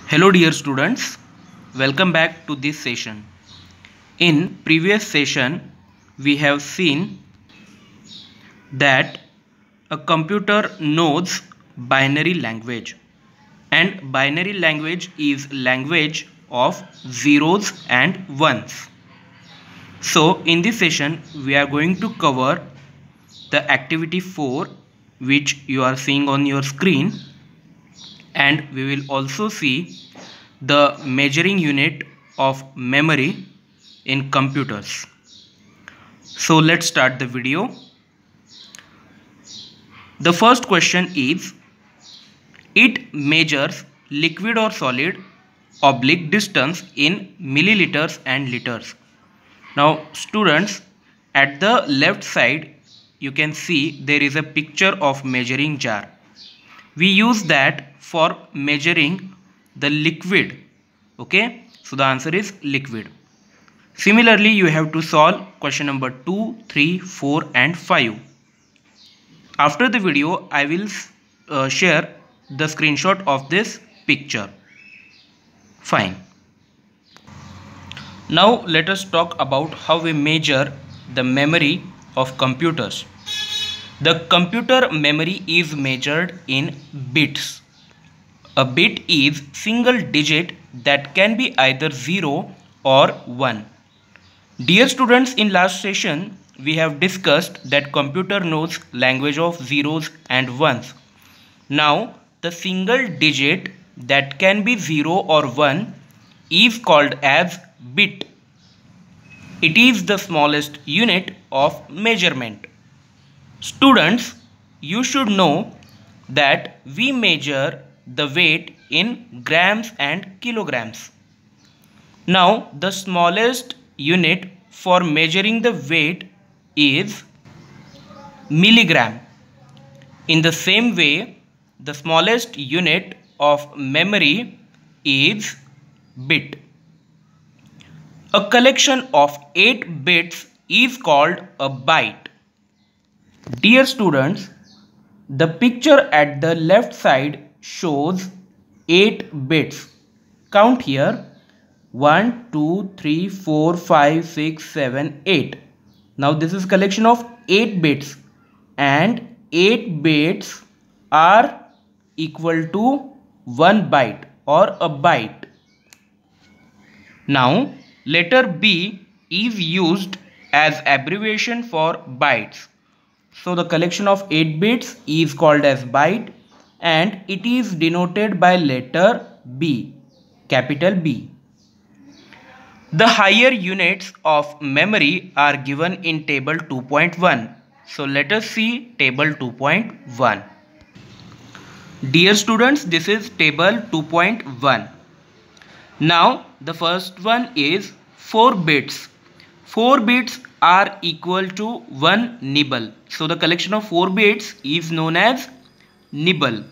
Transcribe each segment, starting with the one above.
Hello dear students, welcome back to this session. In previous session we have seen that a computer knows binary language, and binary language is language of zeros and ones. So in this session we are going to cover the activity 4 which you are seeing on your screen, and we will also see the measuring unit of memory in computers. So let's start the video. The first question is, it measures liquid or solid oblique distance in milliliters and liters. Now students, at the left side you can see there is a picture of measuring jar. We use that for measuring the liquid. Okay, so the answer is liquid. Similarly, you have to solve question number 2, 3, 4 and 5. After the video, I will share the screenshot of this picture. Fine. Now let us talk about how we measure the memory of computers. The computer memory is measured in bits. A bit is single digit that can be either 0 or 1. Dear students, in last session we have discussed that computer knows language of zeros and ones. Now the single digit that can be 0 or 1 is called as bit. It is the smallest unit of measurement. Students, you should know that we measure the weight in grams and kilograms. Now the smallest unit for measuring the weight is milligram. In the same way, the smallest unit of memory is bit. A collection of 8 bits is called a byte. Dear students, the picture at the left side shows 8 bits. Count here: 1, 2, 3, 4, 5, 6, 7, 8. Now this is collection of 8 bits, and 8 bits are equal to 1 byte or a byte. Now letter B is used as abbreviation for bytes. So the collection of 8 bits is called as byte, and it is denoted by letter B, capital B. The higher units of memory are given in table 2.1. So let us see table 2.1. Dear students, this is table 2.1. Now the first one is 4 bits. 4 bits are equal to 1 nibble. So the collection of 4 bits is known as nibble.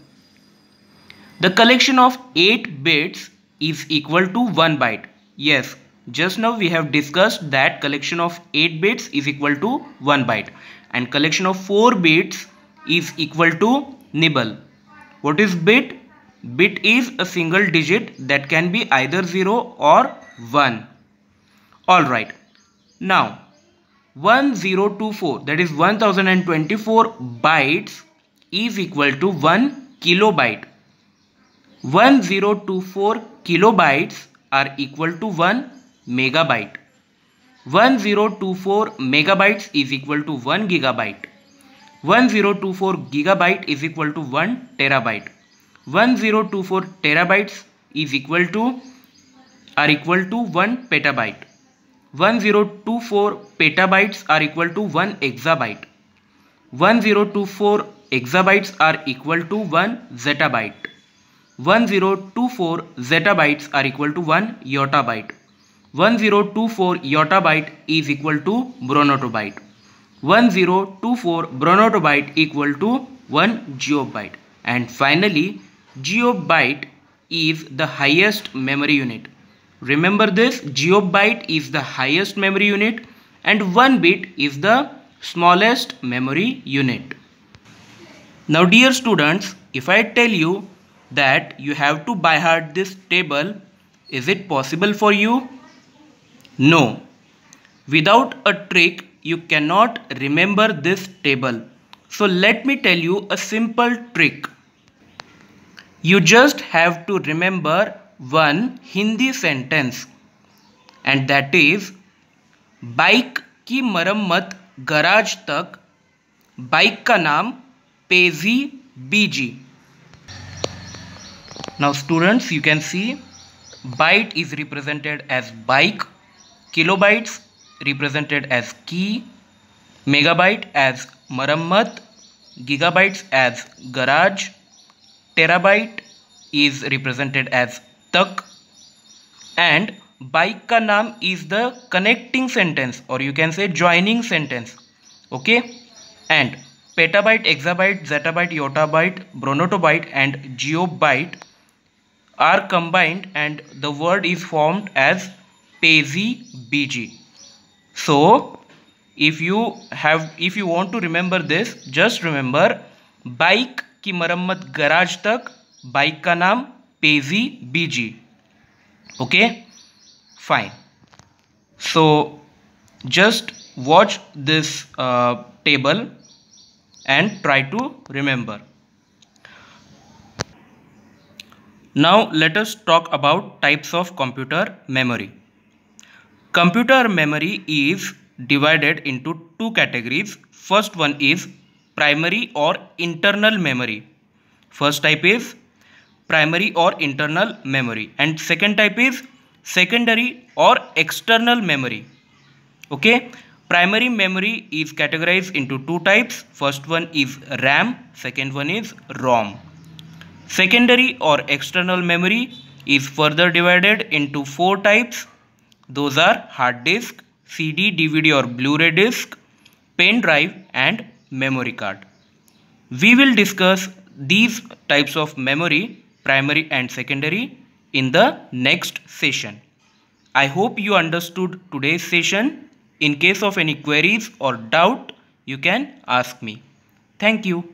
The collection of 8 bits is equal to 1 byte. Yes, just now we have discussed that collection of 8 bits is equal to 1 byte, and collection of 4 bits is equal to nibble. What is bit? Bit is a single digit that can be either 0 or 1. Alright. Now 1024, that is 1024 bytes is equal to 1 kilobyte. 1024 kilobytes are equal to 1 megabyte. 1024 megabytes is equal to 1 gigabyte. 1024 gigabyte is equal to 1 terabyte. 1024 terabytes is equal to 1 petabyte. 1024 petabytes are equal to 1 exabyte. 1024 exabytes are equal to 1 zettabyte. 1024 zettabytes are equal to 1 yottabyte. 1024 yottabyte is equal to bronotobyte. 1024 bronotobyte equal to 1 geobyte. And finally, geobyte is the highest memory unit. Remember this, geobyte is the highest memory unit and 1 bit is the smallest memory unit. Now dear students, if I tell you that you have to by heart this table. Is it possible for you? No. Without a trick, you cannot remember this table. So let me tell you a simple trick. You just have to remember one Hindi sentence, and that is bike की मरम्मत garage तक, bike का नाम पेजी बीजी. Now students, you can see byte is represented as bike, kilobytes represented as key, megabyte as marammat, gigabytes as garage, terabyte is represented as tak, and bike ka naam is the connecting sentence, or you can say joining sentence. Okay, and petabyte, exabyte, zettabyte, yottabyte, bronotobyte and geobyte are combined and the word is formed as Pezi BG. So if you want to remember this, just remember bike की मरम्मत garage तक, bike का नाम Pezi BG. Okay, fine. So just watch this table and try to remember. Now let us talk about types of computer memory. Computer memory is divided into two categories. First one is primary or internal memory. First type is primary or internal memory, and second type is secondary or external memory. Okay, primary memory is categorized into two types. First one is RAM, second one is ROM. Secondary or external memory is further divided into four types. Those are hard disk, CD, DVD or Blu-ray disc, pen drive and memory card. We will discuss these types of memory, primary and secondary, in the next session. I hope you understood today's session. In case of any queries or doubt, you can ask me. Thank you.